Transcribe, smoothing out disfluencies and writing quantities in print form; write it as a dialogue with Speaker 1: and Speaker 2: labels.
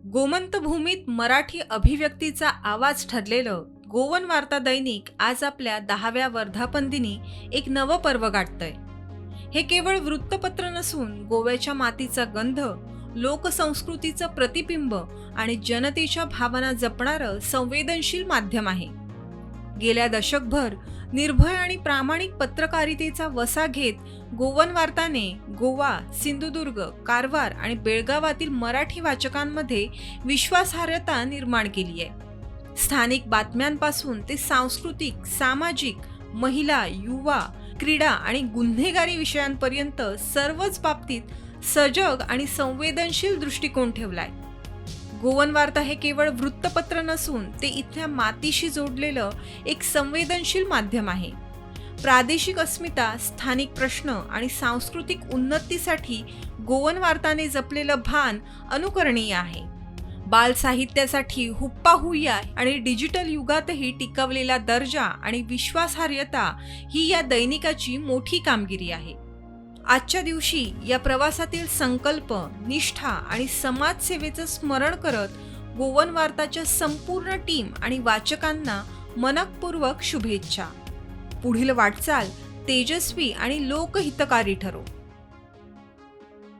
Speaker 1: गोमंत भूमीत मराठी अभिव्यक्तीचा आवाज ठरलेलं गोवन वार्ता दैनिक आज आपल्या 10व्या वर्धापन दिनी एक नवं पर्व गाठतंय. हे केवळ वृत्तपत्र नसून गोव्याच्या मातीचा गंध, लोकसंस्कृतीचं प्रतिबिंब आणि जनतेच्या भावना जपणारं संवेदनशील माध्यम आहे. गेल्या दशकभर निर्भय आणि प्रामाणिक पत्रकारितेचा वसा घेत गोवन वार्ताने गोवा, सिंधुदुर्ग, कारवार आणि बेळगावातील मराठी वाचकांमध्ये विश्वासार्हता निर्माण केली आहे. स्थानिक बातम्यांपासून ते सांस्कृतिक, सामाजिक, महिला, युवा, क्रीडा आणि गुन्हेगारी विषयांपर्यंत सर्वच बाबतीत सजग आणि संवेदनशील दृष्टिकोन ठेवलाय. गोवन वार्ता हे केवळ वृत्तपत्र नसून ते इथल्या मातीशी जोडलेलं एक संवेदनशील माध्यम आहे. प्रादेशिक अस्मिता, स्थानिक प्रश्न आणि सांस्कृतिक उन्नतीसाठी गोवन वार्ताने जपलेलं भान अनुकरणीय आहे. बाल साहित्यासाठी हुप्पा हुय्या आणि डिजिटल युगातही टिकवलेला दर्जा आणि विश्वासार्हता ही या दैनिकाची मोठी कामगिरी आहे. आजच्या दिवशी या प्रवासातील संकल्प, निष्ठा आणि समाजसेवेचं स्मरण करत गोवन वार्ताच्या संपूर्ण टीम आणि वाचकांना मनःपूर्वक शुभेच्छा. पुढील वाटचाल तेजस्वी आणि लोकहितकारी ठरो.